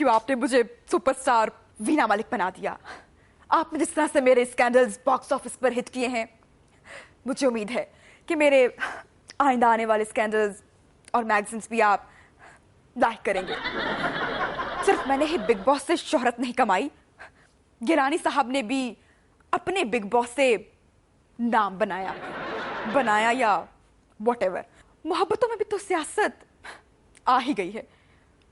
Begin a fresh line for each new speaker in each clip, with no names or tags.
क्यों आपने मुझे सुपरस्टार वीना मलिक बना दिया। आपने जिस तरह से मेरे स्कैंडल्स बॉक्स ऑफिस पर हिट किए हैं, मुझे उम्मीद है कि मेरे आइंदा आने वाले स्कैंडल्स और मैगजीन्स भी आप लाइक करेंगे। सिर्फ मैंने ही बिग बॉस से शोहरत नहीं कमाई, गिलानी साहब ने भी अपने बिग बॉस से नाम बनाया या व्हाटएवर। मोहब्बतों में भी तो सियासत आ ही गई है।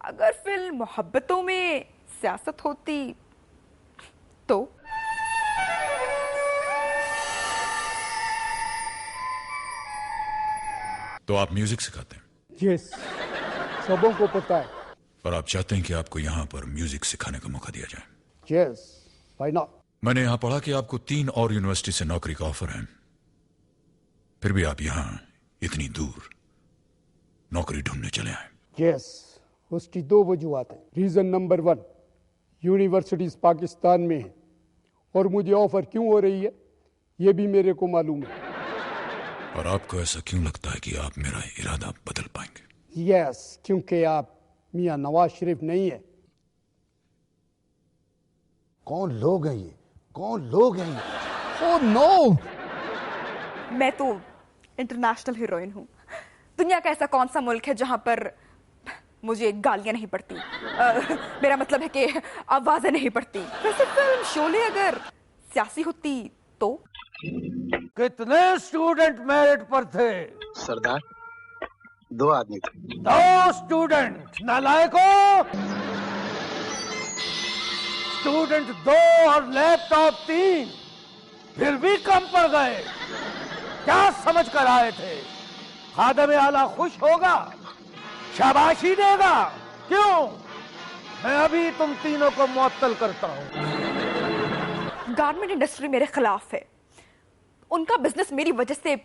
अगर फिल्म मोहब्बतों में सियासत होती तो
आप म्यूजिक सिखाते हैं?
यस, सबों को पता है।
और आप चाहते हैं कि आपको यहां पर म्यूजिक सिखाने का मौका दिया जाए?
Yes, why not.
मैंने यहां पढ़ा कि आपको 3 और यूनिवर्सिटी से नौकरी का ऑफर है, फिर भी आप यहां इतनी दूर नौकरी ढूंढने चले आए।
यस, उसकी 2 वजूहत हैं। रीजन नंबर 1, यूनिवर्सिटीज पाकिस्तान में है और मुझे ऑफर क्यों हो रही है ये भी मेरे को मालूम है।
और आपको ऐसा क्यों लगता है कि आप मेरा इरादा बदल पाएंगे?
यस, क्योंकि आप मियां नवाज शरीफ नहीं है।
कौन लोग हैं ये? कौन लोग हैं ये?
Oh no!
मैं तो इंटरनेशनल हीरोइन हूं। दुनिया का ऐसा कौन सा मुल्क है जहां पर मुझे गालियां नहीं पड़ती? मेरा मतलब है कि आवाजें नहीं पड़ती। वैसे फिल्म शोले अगर सियासी होती तो?
कितने स्टूडेंट मेरिट पर थे?
सरदार 2 आदमी थे।
2 स्टूडेंट नालायको! स्टूडेंट 2 और लैपटॉप 3, फिर भी कम पड़ गए। क्या समझ कर आए थे? खादम आला खुश होगा, शाबाशी देगा? क्यों? मैं अभी तुम तीनों को मुअत्तल करता हूं।
गारमेंट इंडस्ट्री मेरे खिलाफ है, उनका बिजनेस मेरी वजह से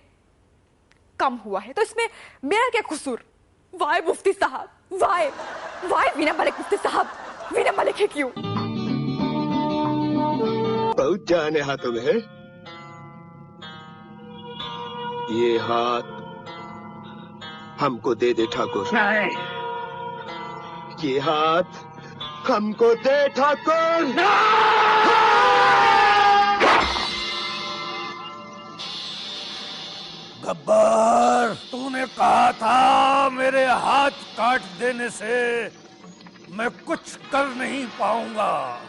कम हुआ है, तो इसमें मेरा क्या कसूर? वाई मुफ्ती साहब, वाई वीना मलिक मुफ्ती साहब, वीना मलिक है क्यों?
बहुत जाने हाथों में है। ये हाथ हमको दे दे ठाकुर। ये हाथ हमको दे ठाकुर।
गब्बर, तूने कहा था मेरे हाथ काट देने से मैं कुछ कर नहीं पाऊंगा।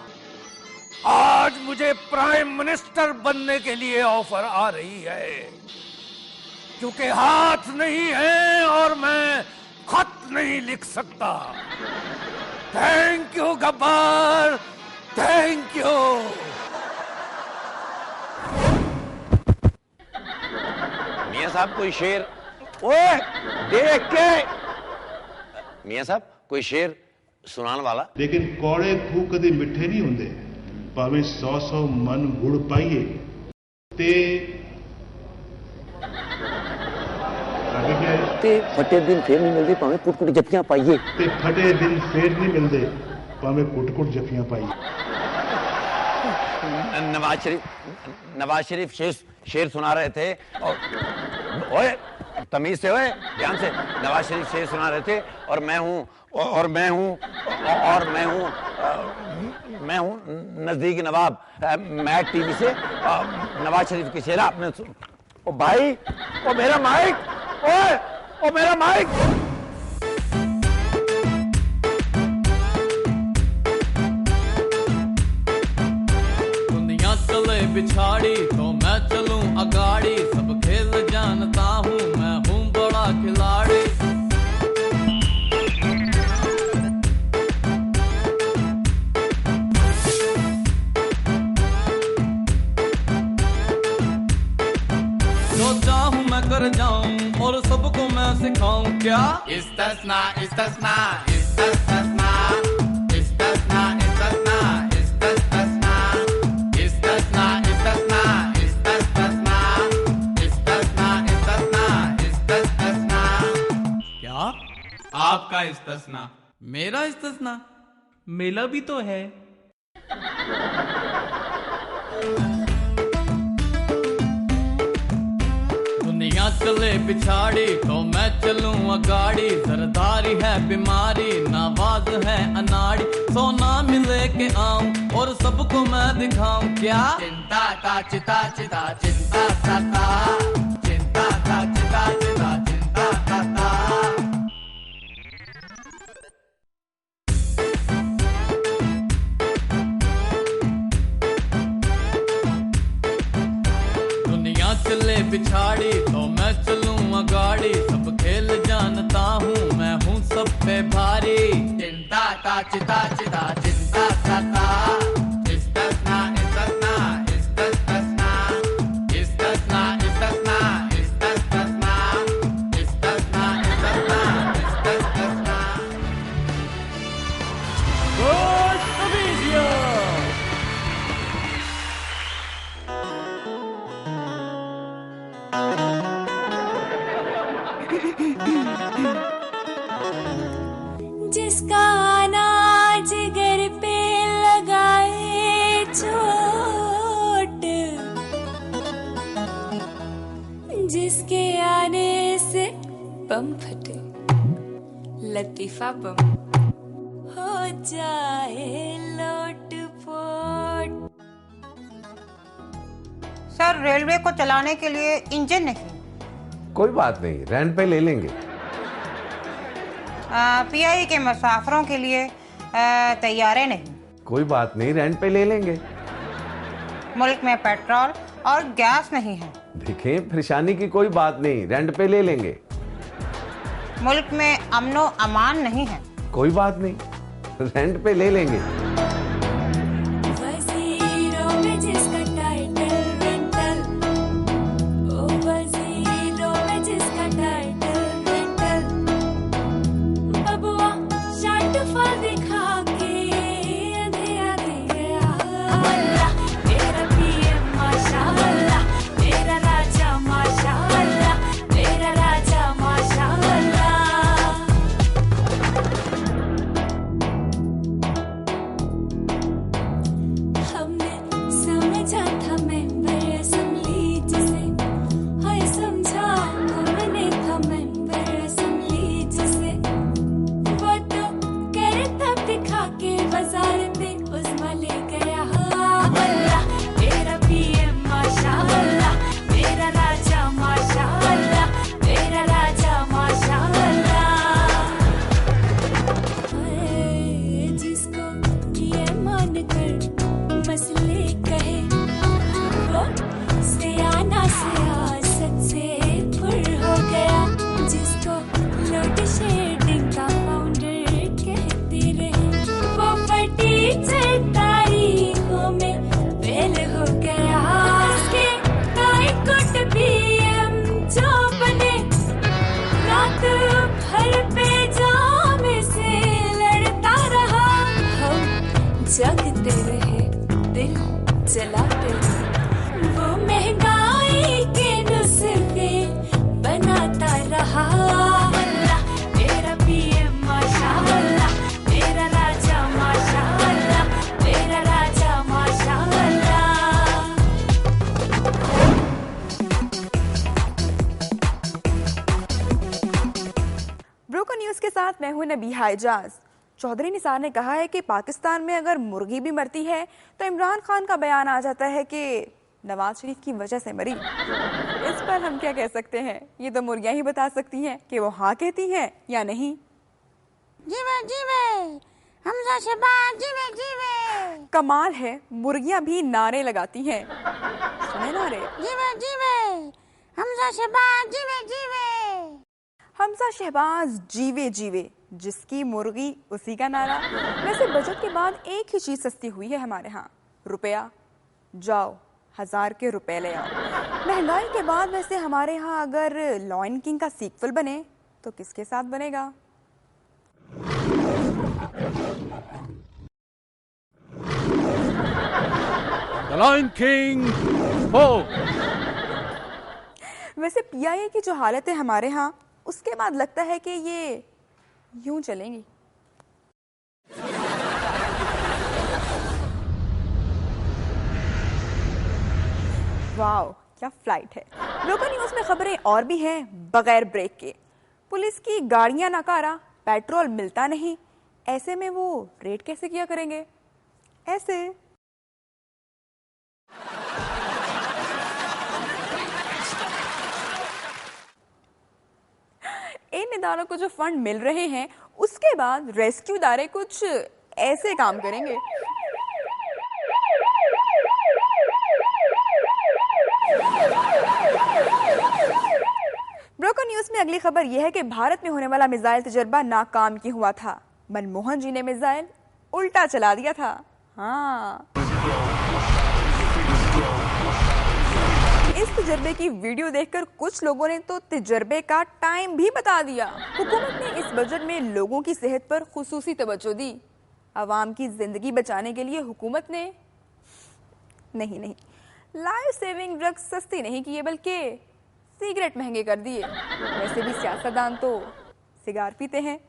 आज मुझे प्राइम मिनिस्टर बनने के लिए ऑफर आ रही है, क्योंकि हाथ नहीं है और मैं खत नहीं लिख सकता। Thank you Gabbar, thank you.
मियां साहब कोई शेर? ओए देख के मियां साहब कोई शेर सुनाने वाला?
लेकिन कौड़े खूह कदे मिठे नहीं होंगे, भावें 100 मन गुड़ पाइए
ते फटे दिन फिर नहीं मिलते, भावें कुट-कुट जफ्फियां पाइए।
ते फटे दिन फिर नहीं मिलते, भावें कुट-कुट जफ्फियां पाइए।
नवाज शरीफ शेर सुना रहे थे और ओए तमीज से, ओए ध्यान से। नवाज शरीफ शेर सुना रहे थे और मैं हूँ नजदीक नवाब मैट टीवी से नवाज शरीफ की शेर आपने ओ भाई, ओ मेरा माइक, ओए ओ मेरा माइक।
दुनिया चले बिछाड़ी तो मैं चलूं अगाड़ी, सब खेल जानता हूँ, मैं हूँ बड़ा खिलाड़ी। जो चाहूँ मैं कर जाऊं और सबको मैं सिखाऊं। क्या इस्तेस्ना इस्तेस्ना इस्तेस्ना इस्तेस्ना इस्तेस्ना इस्तेस्ना इस्तेस्ना इस्तेस्ना इस्तेस्ना इस्तेस्ना इस्तेस्ना इस्तेस्ना। क्या आपका इस्तेस्ना? मेरा इस्तेस्ना? मेला भी तो है। दुनिया चले पिछाड़ी तो मैं चलूं अगाड़ी। सरदारी है बीमारी, नवाज है अनाड़ी। सोना मिले के आऊं और सबको मैं दिखाऊं क्या। चिंता का चिता चिता चिंता सता, चिंता का चिता चिता चिंता सता। दुनिया चले पिछाड़ी तो मैं चलूं अगाड़ी। सब खेल जानता हूँ, मैं हूँ सब पे भारी। चिंता का चिता चिता चिंता सता।
जिसका अनाज जिगर पे लगाए चोट, जिसके आने से बम फटे, लतीफा बम हो जाए लोट पोट।
सर, रेलवे को चलाने के लिए इंजन नहीं।
कोई बात नहीं, रेंट पे ले लेंगे।
पीआई के मुसाफिरों के लिए तैयारे नहीं।
कोई बात नहीं, रेंट पे ले लेंगे।
मुल्क में पेट्रोल और गैस नहीं है।
देखें, परेशानी की कोई बात नहीं, रेंट पे ले लेंगे।
मुल्क में अमनो अमान नहीं है।
कोई बात नहीं, रेंट पे ले लेंगे।
वजीरों में जिसका टाइटल रेंटल, ओ वजीरों में जिसका टाइटल रेंटल। बबुआ शर्ट फल दिखा के अंधेरा दे गया। अल्लाह मेरा पीएम माशाअल्लाह, मेरा राजा माशाअल्लाह, मेरा राजा माशाअल्लाह। हमने समझा था मेंबर असम्बली जिसे, हाय समझा हमने था मेंबर असम्बली जिसे। वो तो करे तब दिखा के बाजार पे उस्मा ले गया। अल्लाह मेरा पीएम माशाअल्लाह, मेरा राजा माशाअल्लाह, मेरा राजा माशाअल्लाह। जिसको ये मान कर मसले कहे, वो सियाना सियासत से फुर हो गया। जिसको लोड शेडिंग का फाउंडर कहते रहे, वो फटीचर तारीखों में फेल हो गया। उसके हाईकोर्ट पीएम जो बने, रात भर पे जाम से लड़ता रहा। हम जगते रहे, दिल जलाते रहे, वो महंगाई के नुस्खे बनाता रहा। अल्लाह मेरा पीएम माशाअल्लाह, मेरा राजा माशाअल्लाह, मेरा राजा माशाअल्लाह।
ब्रोकन न्यूज के साथ मैं हूं नबीहा इजाज। चौधरी निसार ने कहा है कि पाकिस्तान में अगर मुर्गी भी मरती है तो इमरान खान का बयान आ जाता है कि नवाज शरीफ की वजह से मरी। इस पर हम क्या कह सकते हैं? ये तो मुर्गियां ही बता सकती हैं कि वो हाँ कहती हैं या नहीं।
जीवे जीवे हमजा शहबाज, जीवे जीवे।
कमाल है, मुर्गियां भी नारे लगाती हैं। सुने नारे,
जीवे जीवे हमजा शहबाज, जीवे जीवे।
हमजा शहबाज जीवे जीवे, जिसकी मुर्गी उसी का नारा। वैसे बजट के बाद एक ही चीज सस्ती हुई है हमारे यहाँ, रुपया। जाओ 1000 के रुपए ले आओ। महंगाई के बाद वैसे हमारे यहाँ अगर लॉयन किंग का सीक्वल बने तो किसके साथ बनेगा?
द लायन किंग हो।
वैसे पीआईए की जो हालत है हमारे यहाँ, उसके बाद लगता है कि ये यूं चलेंगी। वाह, या फ्लाइट है। लोकल न्यूज में खबरें और भी हैं बगैर ब्रेक के। पुलिस की गाड़ियां नाकारा, पेट्रोल मिलता नहीं, ऐसे में वो रेड कैसे किया करेंगे? ऐसे इन इदारों को जो फंड मिल रहे हैं उसके बाद रेस्क्यू इदारे कुछ ऐसे काम करेंगे। ब्रोकन न्यूज में अगली खबर यह है कि भारत में होने वाला मिसाइल तजर्बा नाकाम क्यों हुआ था। मनमोहन जी ने मिसाइल उल्टा चला दिया था। हाँ, इस तजर्बे की वीडियो देखकर कुछ लोगों ने तो तजर्बे का टाइम भी बता दिया। हुकूमत ने इस बजट में लोगों की सेहत पर खुसूसी तवज्जो दी। आवाम की जिंदगी बचाने के लिए हुकूमत ने नहीं लाइफ सेविंग ड्रग्स सस्ती नहीं किए बल्कि सिगरेट महंगे कर दिए। वैसे भी सियासतदान तो सिगार पीते हैं।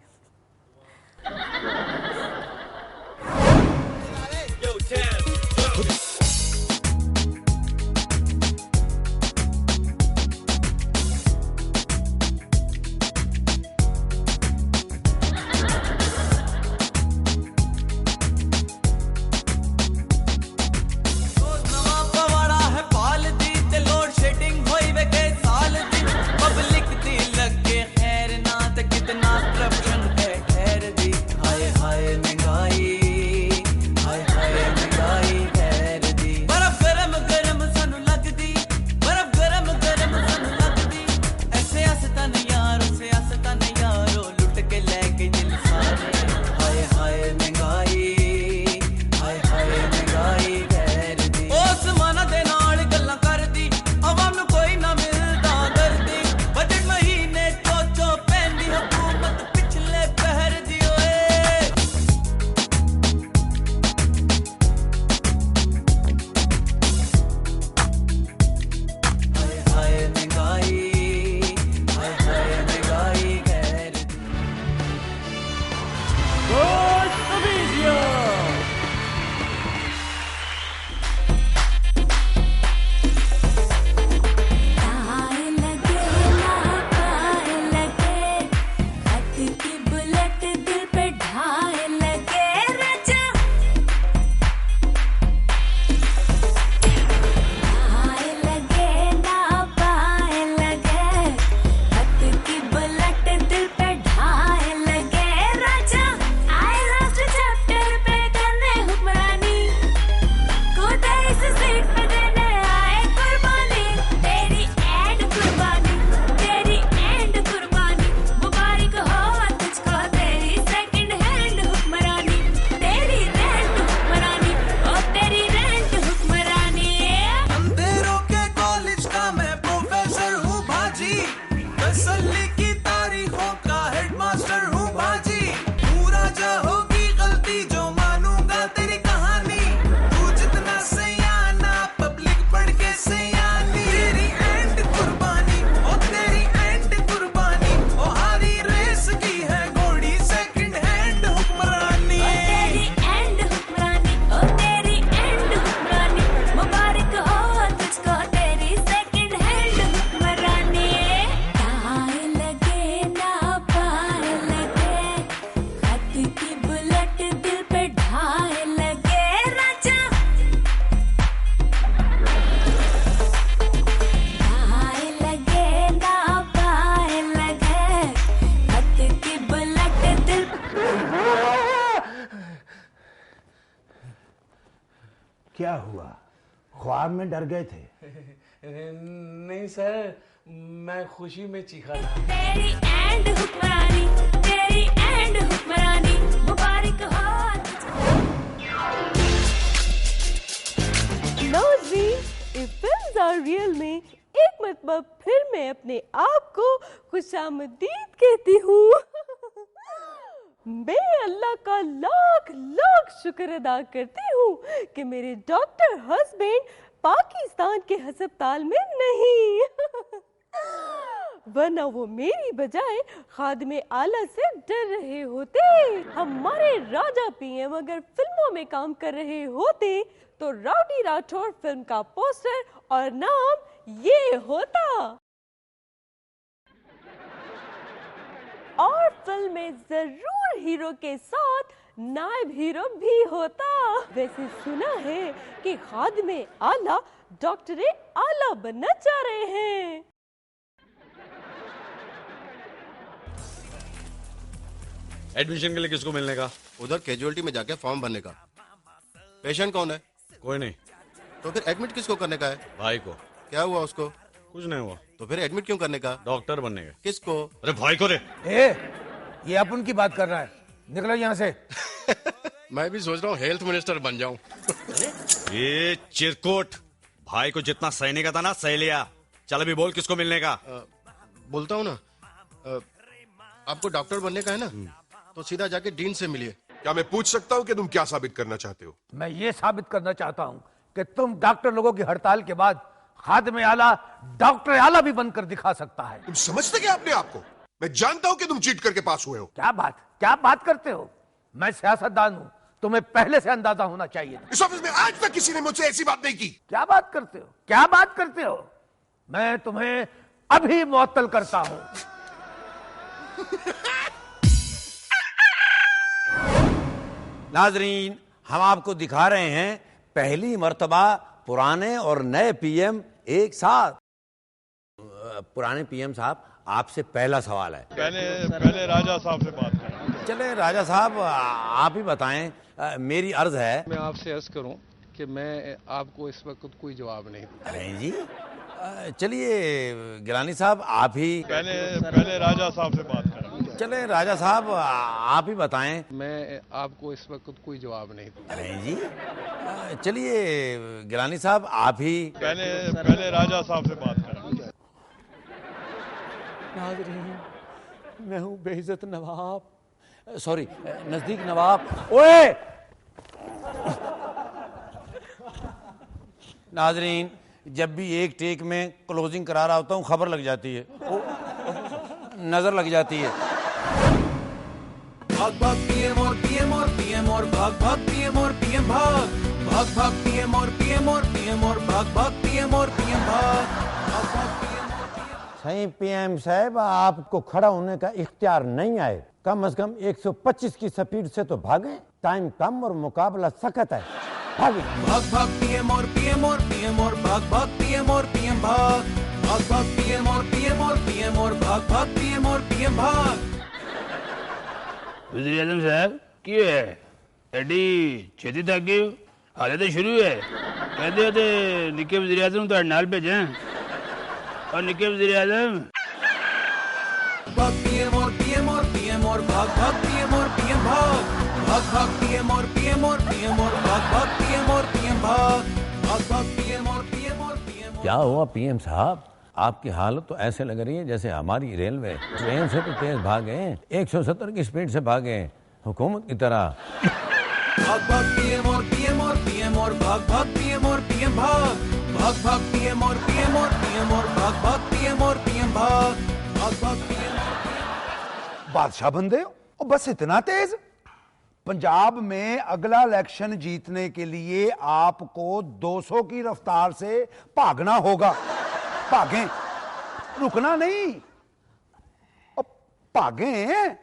क्या हुआ? ख्वाब में डर गए थे?
नहीं सर, मैं खुशी में चीखा था।
तेरी एंड हुक्मरानी, तेरी एंड हुक्मरानी, मुबारक हो।
जी, if films are real में एक मरतबा फिर मैं अपने आप को खुशामदीद कहती हूँ। मैं अल्लाह का लाख लाख शुक्र अदा करती हूँ कि मेरे डॉक्टर हस्बैंड पाकिस्तान के अस्पताल में नहीं, वरना वो मेरी बजाय खादिमे आला से डर रहे होते। हमारे राजा पीएम अगर फिल्मों में काम कर रहे होते तो राउडी राठौर फिल्म का पोस्टर और नाम ये होता। और फिल्म में जरूर हीरो के साथ नायब हीरो भी होता। वैसे सुना है कि खादिमे आला डॉक्टर आला बनना चाह रहे हैं।
एडमिशन के लिए किसको मिलने का?
उधर कैजुअलिटी में जाके फॉर्म भरने का। पेशेंट कौन है?
कोई नहीं।
तो फिर एडमिट किसको करने का है?
भाई को।
क्या हुआ उसको?
कुछ नहीं हुआ।
तो फिर एडमिट क्यों करने का?
डॉक्टर बनने का।
किसको?
अरे भाई को रे।
ये अपन की बात कर रहा है, निकलो यहाँ से।
मैं भी सोच रहा हूँ हेल्थ मिनिस्टर बन जाऊं।
ये चिरकुट, भाई को जितना सहने का था ना सह लिया। चल अभी बोल किसको मिलने का?
बोलता हूँ ना, आपको डॉक्टर बनने का है ना, तो सीधा जाके डीन से मिलिए।
क्या मैं पूछ सकता हूँ कि तुम क्या साबित करना चाहते हो?
मैं ये साबित करना चाहता हूँ कि तुम डॉक्टर लोगों की हड़ताल के बाद खादिमे आला डॉक्टर आला भी बनकर दिखा सकता है।
तुम समझते क्या अपने आप को? मैं जानता हूँ कि तुम चीट करके पास हुए हो।
क्या बात करते हो? मैं सियासतदान हूँ, तुम्हें पहले से अंदाजा होना चाहिए।
इस ऑफिस में आज तक किसी ने मुझसे ऐसी बात नहीं की।
क्या बात करते हो? मैं तुम्हें अभी मुअत्तल करता हूँ।
नाजरीन, हम आपको दिखा रहे हैं पहली मर्तबा पुराने और नए पीएम एक साथ। पुराने पीएम साहब, आपसे पहला सवाल है।
पहले राजा साहब से बात करें।
चले राजा साहब, आप ही बताएं। मेरी अर्ज है,
मैं आपसे अर्ज करूं कि मैं आपको इस वक्त कोई जवाब नहीं दूं।
अरे जी, चलिए गिलानी साहब आप ही।
पहले राजा साहब से बात करें।
चले राजा साहब, आप ही बताएं।
मैं आपको इस वक्त कोई जवाब नहीं दूं।
अरे जी, चलिए गिलानी साहब आप ही।
पहले राजा साहब से बात करें।
नाज़रीन, मैं हूँ बेइज्जत नवाब, सॉरी नजदीक नवाब। ओए नाज़रीन, जब भी एक टेक में क्लोजिंग करा रहा होता हूँ खबर लग जाती है, नजर लग जाती है।
भाग भाग पीएम और पीएम और पीएम और भाग भाग पीएम और पीएम भाग भाग पीएम और पीएम और पीएम और भाग भाग पीएम और पीएम भाग
सही पीएम साहब, आपको खड़ा होने का इख्तियार नहीं आए। कम से कम 125 की स्पीड से तो भागे। टाइम कम और मुकाबला सख्त है। भागे।
भाग भाग पीएम और पीएम और पीएम और भाग भाग पीएम और पीएम भाग भाग पीएम और पीएम और पीएम और भाग भाग पीएम और पीएम भाग।
वज़ीर आज़म साहब क्यों है एडी छेती थक गई? हाले तो शुरू है। कहते थे निके वज़ीर आज़म तो नाल भेजे और निके वज़ीर आज़म
भाग पीएम और पीएम और पीएम और भाग भाग पीएम और पीएम भाग पीएम और पीएम और पीएम और भाग पीएम और पीएम भाग पीएम और पीएम और पीएम।
क्या हुआ पीएम साहब? आपकी हालत तो ऐसे लग रही है जैसे हमारी रेलवे ट्रेन से तो तेज भागे, 170 की स्पीड से भागे, हुकूमत की तरह।
भाग पीएम और पीएम और पीएम और भाग पीएम और पीएम भाग पीएम और पीएम और पीएम और भाग पीएम और पीएम भाग पीएम।
बादशाह बंदे और बस इतना तेज? पंजाब में अगला इलेक्शन जीतने के लिए आपको 200 की रफ्तार से भागना होगा। भागें, रुकना नहीं, भागें,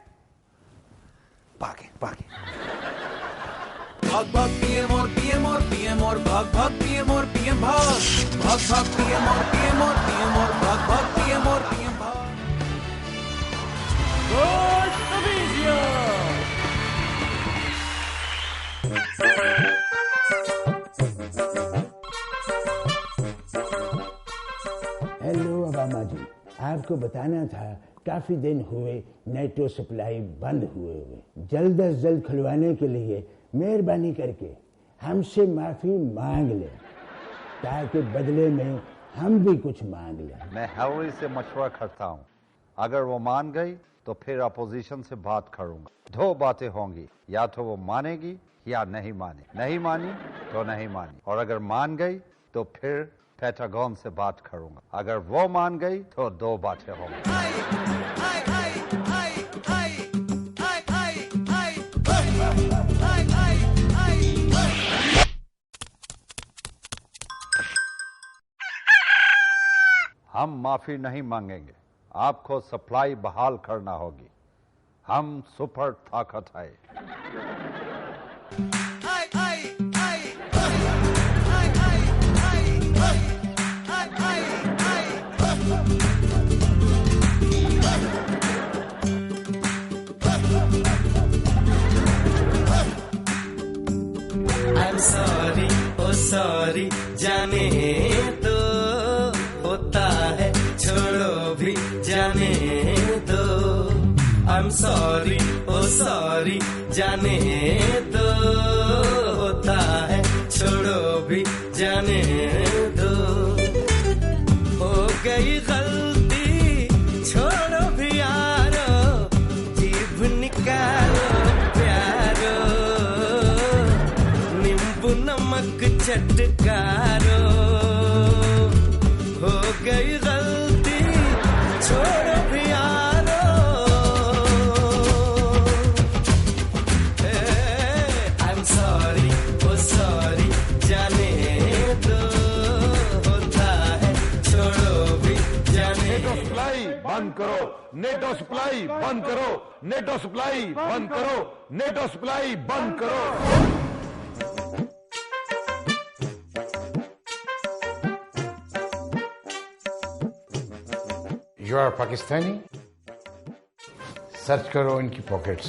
भागें, भागें।
भाग पीएम और पीएम और पीएम और भाग पीएम और पीएम भाग पीएम और पीएम और पीएम और भाग पीएम और पीएम भाग।
हेलो अबामा जी, आपको बताना था काफी दिन हुए नेटो सप्लाई बंद हुए जल्द अज जल्द खुलवाने के लिए मेहरबानी करके हमसे माफी मांग ले, ताकि बदले में हम भी कुछ मांग लें।
मैं हैरी से मशवरा करता हूँ, अगर वो मान गई तो फिर अपोजिशन से बात करूंगा। दो बातें होंगी, या तो वो मानेगी या नहीं मानी तो नहीं मानी, और अगर मान गई तो फिर पेंटागन से बात करूंगा। अगर वो मान गई तो दो बातें होंगी। हम माफी नहीं मांगेंगे, आपको सप्लाई बहाल करना होगी। हम सुपर ताकत है।
I'm sorry, oh sorry, जाने दो, होता है छोड़ो भी जाने दो। I'm sorry, oh sorry, जाने दो, होता है छोड़ो भी जाने दो। हो गई गलती छोड़ो भी यारो, जीभ निकालो प्यारो, नींबू नमक चटकारो। हो गई गलती छोड़ो भी यारो, I'm sorry, oh sorry, जाने दो, होता है छोड़ो भी जाने दो।
सप्लाई बंद करो, नेटो सप्लाई बंद करो, नेटो सप्लाई बंद करो, नेटो सप्लाई बंद करो।
You are Pakistani? सर्च करो इनकी पॉकेट्स।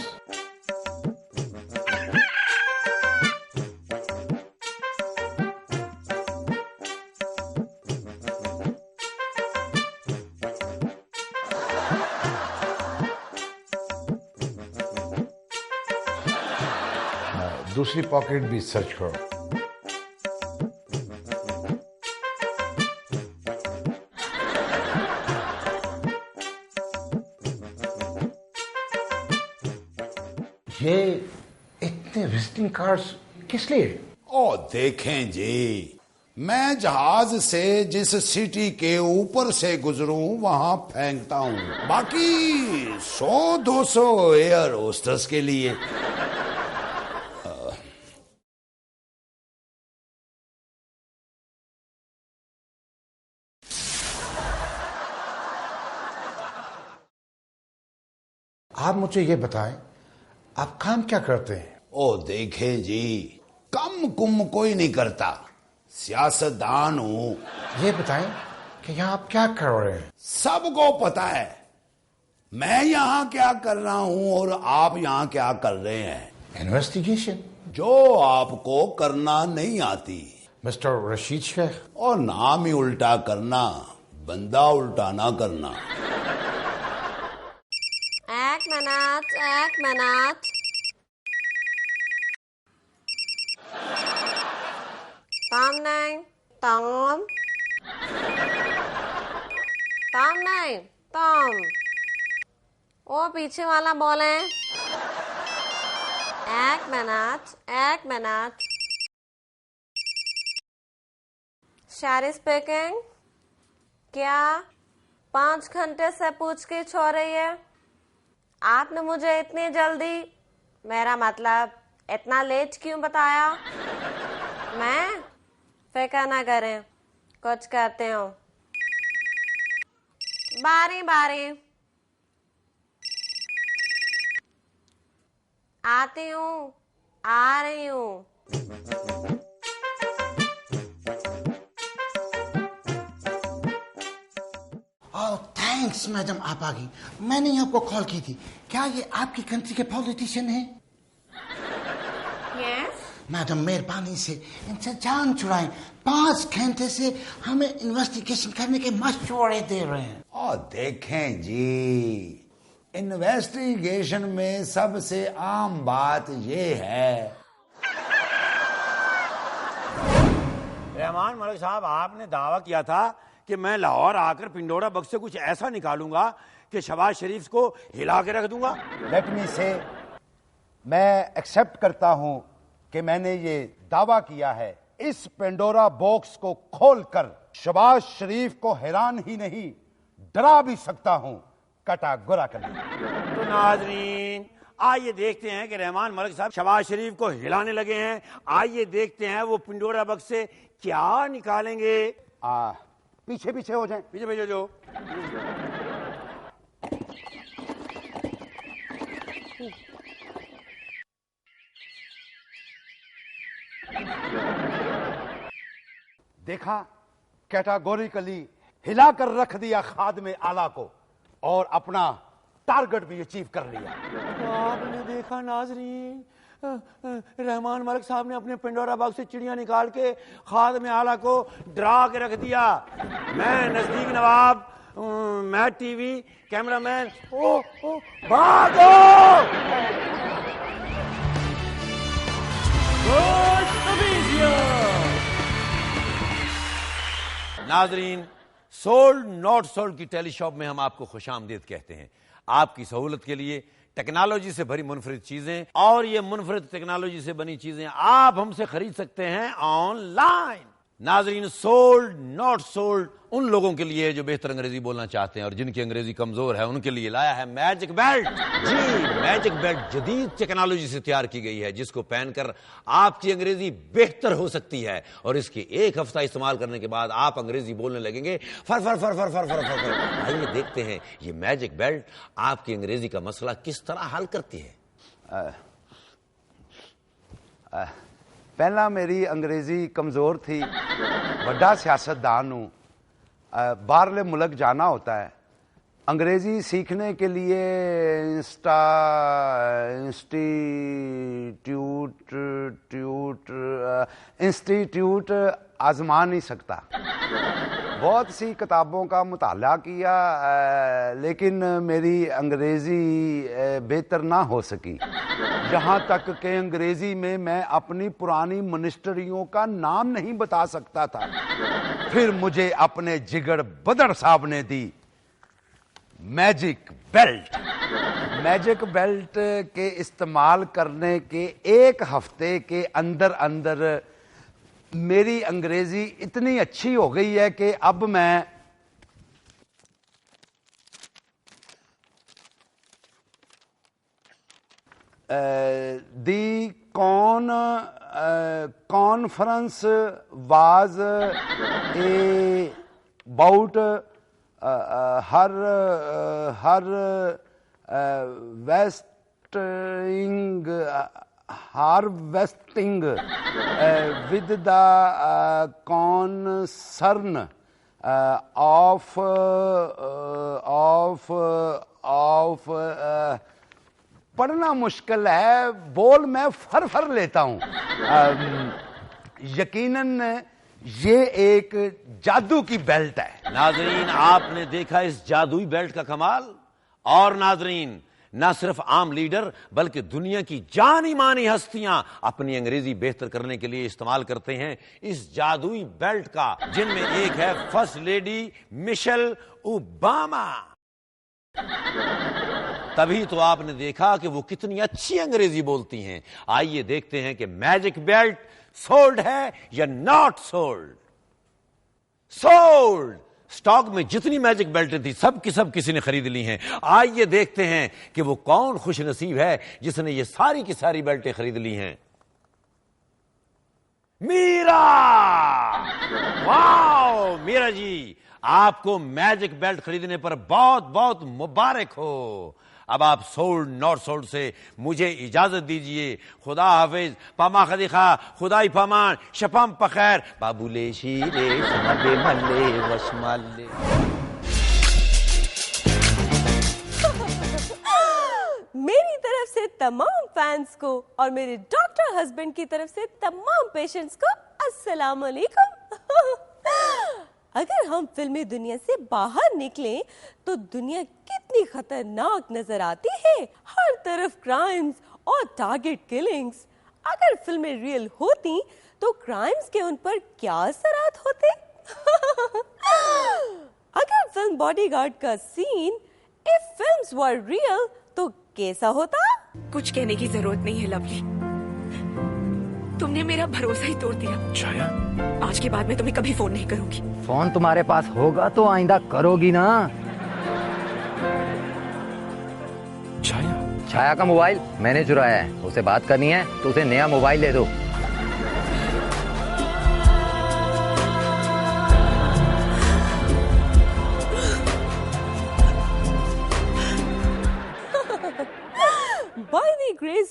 दूसरी पॉकेट भी सर्च करो। ये इतने विजिटिंग कार्ड्स किस लिए?
ओ देखें जी, मैं जहाज से जिस सिटी के ऊपर से गुजरूं वहां फेंकता हूं, बाकी 100-200 एयर होस्टस के लिए।
आप मुझे ये बताएं, आप काम क्या करते हैं?
ओ देखें जी, कम कुम कोई नहीं करता, सियासतदान हूं।
ये बताएं कि यहाँ आप क्या कर रहे हैं?
सबको पता है मैं यहाँ क्या कर रहा हूं और आप यहाँ क्या कर रहे हैं।
इन्वेस्टिगेशन,
जो आपको करना नहीं आती।
मिस्टर रशीद शेख।
और नाम ही उल्टा करना, बंदा उल्टा ना करना।
एक मिनट। Tom नहीं, Tom नहीं, Tom। वो पीछे वाला बोले। एक मिनट। शारी स्पीकिंग। क्या 5 घंटे से पूछगिछ हो रही है? आपने मुझे इतनी जल्दी, मेरा मतलब इतना लेट क्यों बताया? मैं फिक्र ना करें, कुछ करते हो। बारी आती हूँ, आ रही हूँ।
थैंक्स मैडम, आप आ गई। मैंने आपको कॉल की थी। क्या ये आपकी कंट्री के पॉलिटिशियन हैं?
यस
मैडम, मेहरबानी से इनसे जान छुड़ाएं। 5 घंटे से हमें इन्वेस्टिगेशन करने के मशवरे दे रहे हैं।
और देखें जी, इन्वेस्टिगेशन में सबसे आम बात ये है।
रहमान मलिक साहब, आपने दावा किया था कि मैं लाहौर आकर पिंडोरा बक्स से कुछ ऐसा निकालूंगा कि शहबाज शरीफ को हिला के रख दूंगा।
लेट मी से, मैं एक्सेप्ट करता हूं कि मैंने ये दावा किया है। इस पेंडोरा बॉक्स को खोलकर शहबाज शरीफ को हैरान ही नहीं, डरा भी सकता हूं। कटा गुरा कर।
तो नाजरीन, आइए देखते हैं कि रहमान मलिक साहब शहबाज शरीफ को हिलाने लगे हैं। आइए देखते हैं वो पिंडोरा बक्स से क्या निकालेंगे।
पीछे पीछे हो जाएं।
पीछे पीछे जो
देखा, कैटेगोरिकली हिलाकर रख दिया खादिम आला को और अपना टारगेट भी अचीव कर लिया।
तो आपने देखा नाजरीन, रहमान मलिक साहब ने अपने पिंडोरा बाग से चिड़िया निकाल के खादिम आला को डरा के रख दिया। मैं नजदीक नवाब, मैं टीवी कैमरामैन, ओ भागो। नाजरीन, सोल्ड नॉट सोल्ड की टेलीशॉप में हम आपको खुशामदीद कहते हैं। आपकी सहूलत के लिए टेक्नोलॉजी से भरी मुनफरिद चीजें, और ये मुनफरिद टेक्नोलॉजी से बनी चीजें आप हमसे खरीद सकते हैं ऑनलाइन। नाजरीन, सोल्ड नॉट सोल्ड उन लोगों के लिए जो बेहतर अंग्रेजी बोलना चाहते हैं और जिनकी अंग्रेजी कमजोर है, उनके लिए लाया है मैजिक बेल्ट। जी, मैजिक बेल्ट जदीद टेक्नोलॉजी से तैयार की गई है, जिसको पहनकर आपकी अंग्रेजी बेहतर हो सकती है और इसके एक हफ्ता इस्तेमाल करने के बाद आप अंग्रेजी बोलने लगेंगे फर फर फर फर फर फर फर फर। आइए देखते हैं ये मैजिक बेल्ट आपकी अंग्रेजी का मसला किस तरह हल करती है।
पहला मेरी अंग्रेजी कमजोर थी। बड़ा सियासतदान हूं, बाहरले मुल्क जाना होता है। अंग्रेजी सीखने के लिए इंस्टीट्यूट आजमा नहीं सकता। बहुत सी किताबों का मुताला किया, लेकिन मेरी अंग्रेजी बेहतर ना हो सकी। यहाँ तक कि अंग्रेजी में मैं अपनी पुरानी मिनिस्ट्रियों का नाम नहीं बता सकता था। फिर मुझे अपने जिगर बदर साहब ने दी मैजिक बेल्ट। मैजिक बेल्ट के इस्तेमाल करने के एक हफ्ते के अंदर अंदर मेरी अंग्रेजी इतनी अच्छी हो गई है कि अब मैं दी conference was about harvesting with the concern of पढ़ना मुश्किल है, बोल मैं फर फर लेता हूं। यकीनन ये एक जादू की बेल्ट है।
नाजरीन, आपने देखा इस जादुई बेल्ट का कमाल। और नाजरीन, न सिर्फ आम लीडर बल्कि दुनिया की जानी मानी हस्तियां अपनी अंग्रेजी बेहतर करने के लिए इस्तेमाल करते हैं इस जादुई बेल्ट का, जिनमें एक है फर्स्ट लेडी मिशेल ओबामा। तभी तो आपने देखा कि वो कितनी अच्छी अंग्रेजी बोलती हैं। आइए देखते हैं कि मैजिक बेल्ट सोल्ड है या नॉट सोल्ड। सोल्ड। स्टॉक में जितनी मैजिक बेल्टें थी सब की सब किसी ने खरीद ली हैं। आइए देखते हैं कि वो कौन खुश नसीब है जिसने ये सारी की सारी बेल्टें खरीद ली हैं। मीरा। वाओ मीरा जी, आपको मैजिक बेल्ट खरीदने पर बहुत बहुत मुबारक हो। अब आप सोल्ड नॉट सोल्ड से मुझे इजाजत दीजिए। खुदा हाफिज, पामा खदीखा, खुदाई पामान, शपम पखैर, बाबूले शीरे समबे मल्ले वशमल्ले।
मेरी तरफ से तमाम फैंस को और मेरे डॉक्टर हस्बैंड की तरफ से तमाम पेशेंट्स को अस्सलाम वालेकुम। अगर हम फिल्मी दुनिया से बाहर निकलें तो दुनिया कितनी खतरनाक नजर आती है। हर तरफ क्राइम्स और टारगेट किलिंग्स। अगर फिल्में रियल होती तो क्राइम्स के उन पर क्या असरात होते? अगर फिल्म बॉडीगार्ड का scene if films were real तो कैसा होता?
कुछ कहने की जरूरत नहीं है लवली, तुमने मेरा भरोसा ही तोड़ दिया।
छाया,
आज के बाद मैं तुम्हें कभी फोन नहीं करूंगी।
फोन तुम्हारे पास होगा तो आइंदा करोगी ना। छाया का मोबाइल मैंने चुराया है, उसे बात करनी है तो उसे नया मोबाइल दे दो।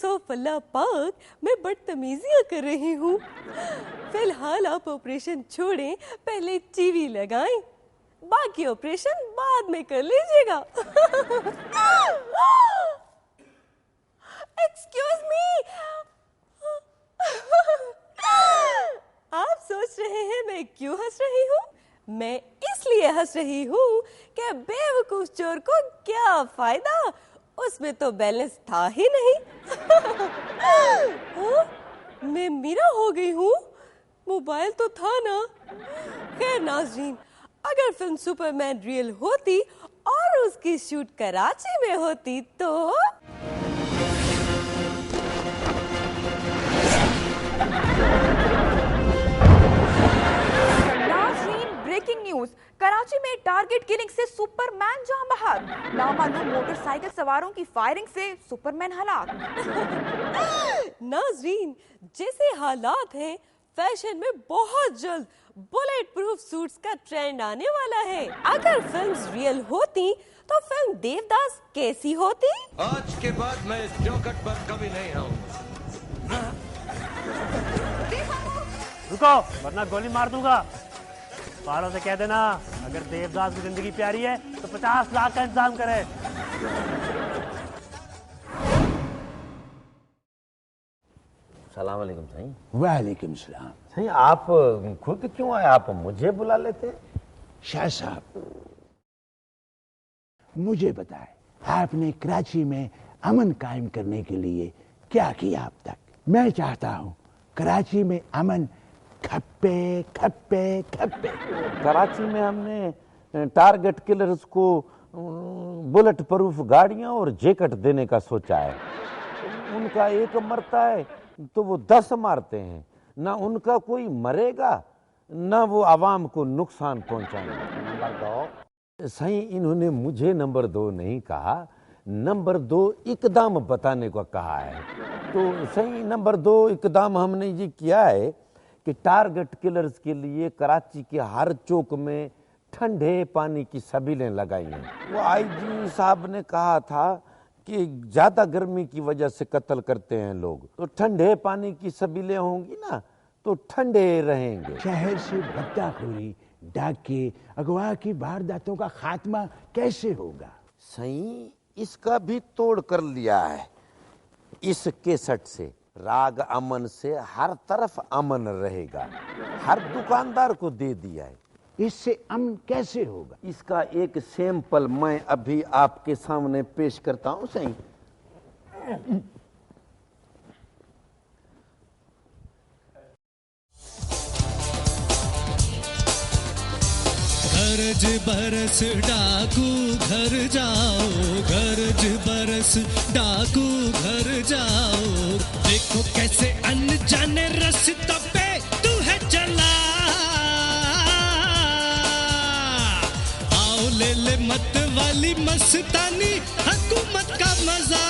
अस्तगफुरुल्लाह पाक, मैं बदतमीजियां कर रही हूँ। फिलहाल आप ऑपरेशन छोड़ें, पहले टीवी लगाएं, बाकी ऑपरेशन बाद में कर लीजिएगा। एक्सक्यूज मी, आप सोच रहे हैं मैं क्यों हंस रही हूँ? मैं इसलिए हंस रही हूँ कि बेवकूफ चोर को क्या फायदा, उसमें तो बैलेंस था ही नहीं। मैं मीरा हो गई हूँ, मोबाइल तो था ना। खैर नाज़रीन, अगर फिल्म सुपरमैन रियल होती और उसकी शूट कराची में होती तो
ब्रेकिंग न्यूज, कराची में टारगेट किलिंग से सुपरमैन जान बहक, नामालूम मोटरसाइकिल सवारों की फायरिंग से सुपरमैन हलाक।
नाज़रीन, जैसे हालात हैं, फैशन में बहुत जल्द बुलेट प्रूफ सूट्स का ट्रेंड आने वाला है। अगर फिल्म्स रियल होती तो फिल्म देवदास कैसी होती?
आज के बाद मैं इस चौखट पर कभी नहीं आऊंगा।
रुको वरना गोली मार दूंगा। पारों से कह देना अगर देवदास की जिंदगी प्यारी है तो 50 लाख का इंतजाम करे।
सलाम अलैकुम साईं।
वालेकुम सलाम।
साईं आप खुद क्यों आए, आप मुझे बुला लेते।
शाह साहब मुझे बताएं, आपने कराची में अमन कायम करने के लिए क्या किया अब तक? मैं चाहता हूँ कराची में अमन खप्पे खप्पे खप्पे।
कराची में हमने टारगेट किलर्स को बुलेट प्रूफ गाड़ियां और जैकेट देने का सोचा है। उनका एक मरता है तो वो 10 मारते हैं, ना उनका कोई मरेगा ना वो आवाम को नुकसान पहुंचाएंगे। नंबर 2 सही, इन्होंने मुझे नंबर 2 नहीं कहा, नंबर 2 इकदाम बताने को कहा है। तो सही नंबर 2 इकदाम हमने ये किया है कि टारगेट किलर्स के लिए कराची के हर चौक में ठंडे पानी की सबीलें लगाई हैं। वो आईजी साहब ने कहा था कि ज्यादा गर्मी की वजह से कत्ल करते हैं लोग, तो ठंडे पानी की सबीलें होंगी ना तो ठंडे रहेंगे।
शहर से भट्टाखोरी, डाके, अगवा की वारदातों का खात्मा कैसे होगा?
सही इसका भी तोड़ कर लिया है। इस केसट से राग अमन से हर तरफ अमन रहेगा, हर दुकानदार को दे दिया है।
इससे अमन कैसे होगा?
इसका एक सैंपल मैं अभी आपके सामने पेश करता हूं सही।
गरज बरस डाकू घर जाओ, गरज बरस डाकू घर जाओ। देखो कैसे अनजाने रास्ते पे तू है चला। आओ ले ले मत वाली मस्तानी हुकूमत का मजा।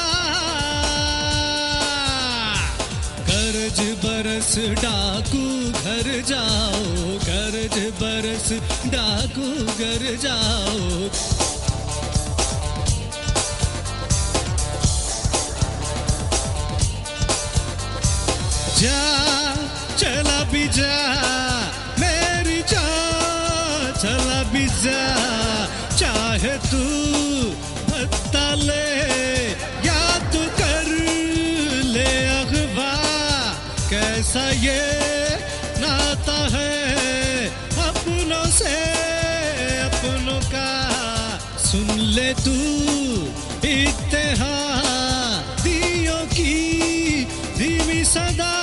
गरज बरस डाकू घर जाओ, गरज बरस डाकू घर जाओ। जा चला भी जा मेरी जान, चला भी जा, चाहे तू भत्ता ले या तू कर ले अगवा। कैसा ये नाता है अपनों से अपनों का, सुन ले तू इत्तेहादियों की धीमी सदा।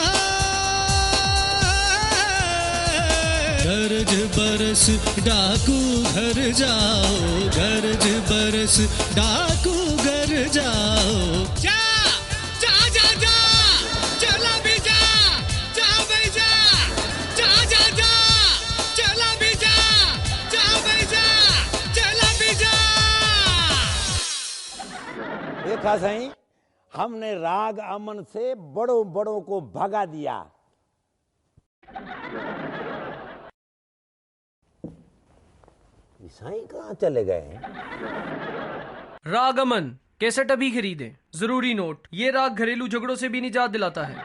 गरज बरस डाकू घर जाओ, गरज बरस डाकू घर जाओ। जा जा जा जा चला भी जा, जा भाई जा, जा जा जा चला भी जा, जा भाई जा, चला भी जा।
देखा सही, हमने राग अमन से बड़ों बड़ों को भगा दिया। साईं कहाँ चले गए हैं?
राग अमन
कैसेट अभी खरीदें। जरूरी नोट, ये राग घरेलू झगड़ों से भी निजात दिलाता है।